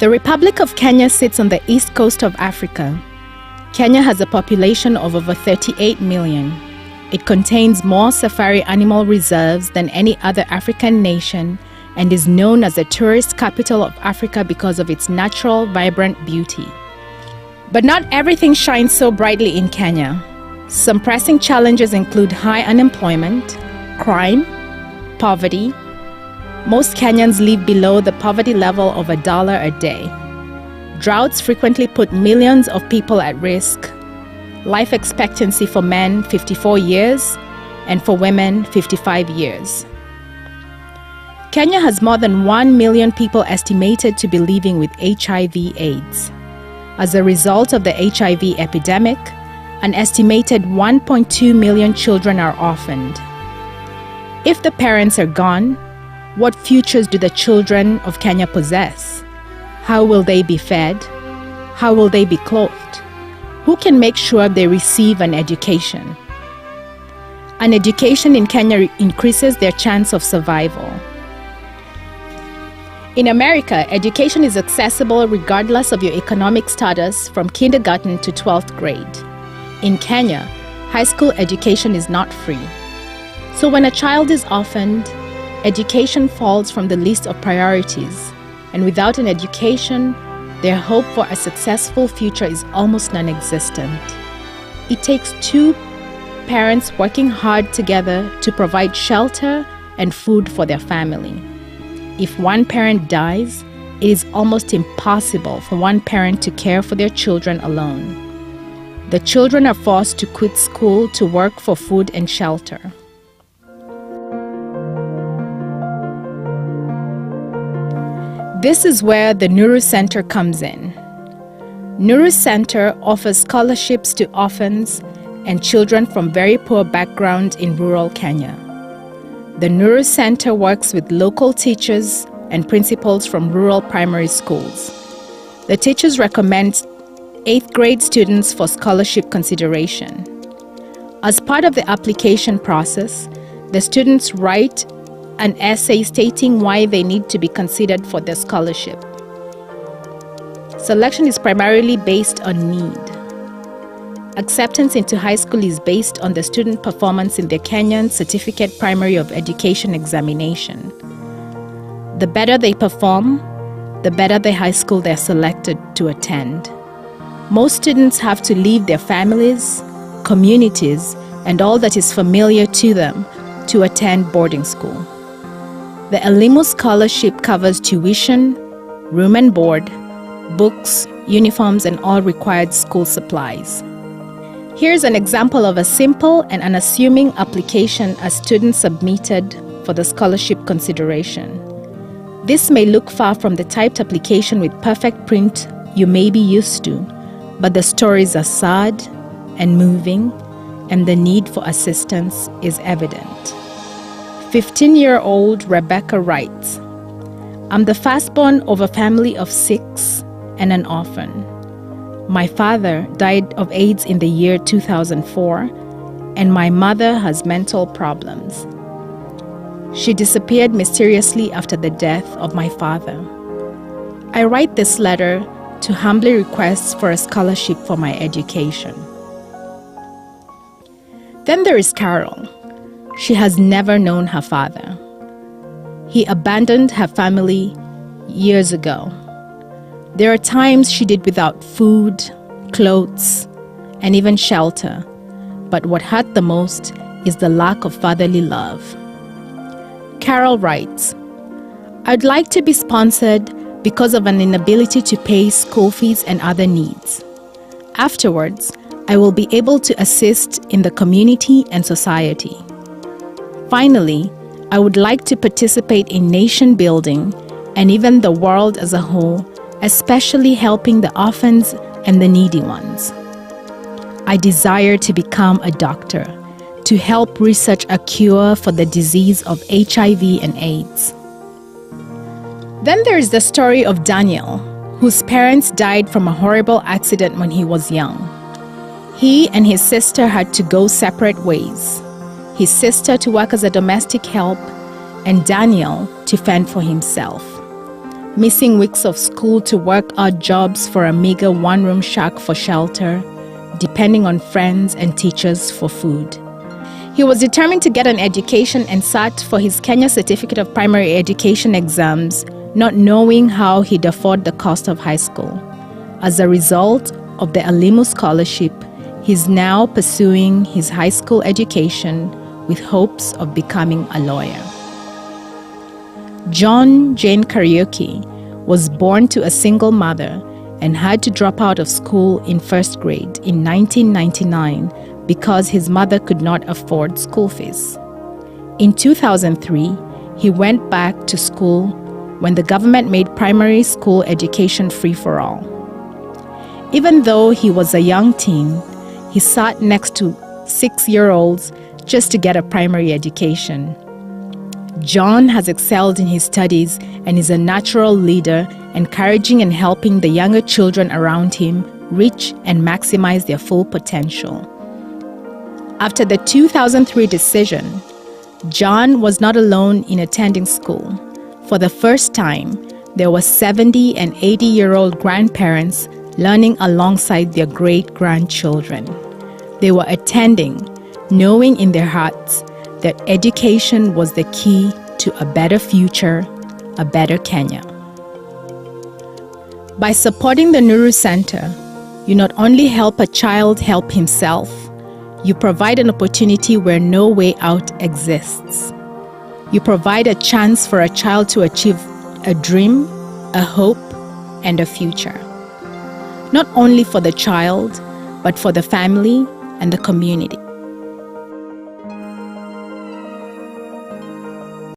The Republic of Kenya sits on the east coast of Africa. Kenya has a population of over 38 million. It contains more safari animal reserves than any other African nation and is known as the tourist capital of Africa because of its natural, vibrant beauty. But not everything shines so brightly in Kenya. Some pressing challenges include high unemployment, crime, poverty. Most Kenyans live below the poverty level of $1 a day. Droughts frequently put millions of people at risk. Life expectancy for men, 54 years, and for women, 55 years. Kenya has more than 1 million people estimated to be living with HIV/AIDS. As a result of the HIV epidemic, an estimated 1.2 million children are orphaned. If the parents are gone, what futures do the children of Kenya possess? How will they be fed? How will they be clothed? Who can make sure they receive an education? An education in Kenya increases their chance of survival. In America, education is accessible regardless of your economic status from kindergarten to 12th grade. In Kenya, high school education is not free. So when a child is orphaned, education falls from the list of priorities, and without an education, their hope for a successful future is almost non-existent. It takes two parents working hard together to provide shelter and food for their family. If one parent dies, it is almost impossible for one parent to care for their children alone. The children are forced to quit school to work for food and shelter. This is where the Nuru Center comes in. Nuru Center offers scholarships to orphans and children from very poor backgrounds in rural Kenya. The Nuru Center works with local teachers and principals from rural primary schools. The teachers recommend 8th grade students for scholarship consideration. As part of the application process, the students write an essay stating why they need to be considered for the scholarship. Selection is primarily based on need. Acceptance into high school is based on the student performance in the Kenyan Certificate Primary of Education examination. The better they perform, the better the high school they're selected to attend. Most students have to leave their families, communities, and all that is familiar to them to attend boarding school. The Elimu Scholarship covers tuition, room and board, books, uniforms, and all required school supplies. Here's an example of a simple and unassuming application a student submitted for the scholarship consideration. This may look far from the typed application with perfect print you may be used to, but the stories are sad and moving, and the need for assistance is evident. 15-year-old Rebecca writes, "I'm the firstborn of a family of 6 and an orphan. My father died of AIDS in the year 2004, and my mother has mental problems. She disappeared mysteriously after the death of my father. I write this letter to humbly request for a scholarship for my education." Then there is Carol. She has never known her father. He abandoned her family years ago. There are times she did without food, clothes, and even shelter. But what hurt the most is the lack of fatherly love. Carol writes, "I'd like to be sponsored because of an inability to pay school fees and other needs. Afterwards, I will be able to assist in the community and society. Finally, I would like to participate in nation building and even the world as a whole, especially helping the orphans and the needy ones. I desire to become a doctor, to help research a cure for the disease of HIV and AIDS." Then there is the story of Daniel, whose parents died from a horrible accident when he was young. He and his sister had to go separate ways. His sister to work as a domestic help, and Daniel to fend for himself. missing weeks of school to work odd jobs for a meager one-room shack for shelter, depending on friends and teachers for food. He was determined to get an education and sat for his Kenya Certificate of Primary Education exams, not knowing how he'd afford the cost of high school. As a result of the Elimu Scholarship, he's now pursuing his high school education with hopes of becoming a lawyer. John Jane Kariuki was born to a single mother and had to drop out of school in first grade in 1999 because his mother could not afford school fees. In 2003, he went back to school when the government made primary school education free for all. Even though he was a young teen, he sat next to 6-year-olds just to get a primary education. John has excelled in his studies and is a natural leader, encouraging and helping the younger children around him reach and maximize their full potential. After the 2003 decision, John was not alone in attending school. For the first time, there were 70 and 80-year-old grandparents learning alongside their great-grandchildren. They were attending, knowing in their hearts that education was the key to a better future, a better Kenya. By supporting the Nuru Center, you not only help a child help himself, you provide an opportunity where no way out exists. You provide a chance for a child to achieve a dream, a hope, and a future. Not only for the child, but for the family and the community.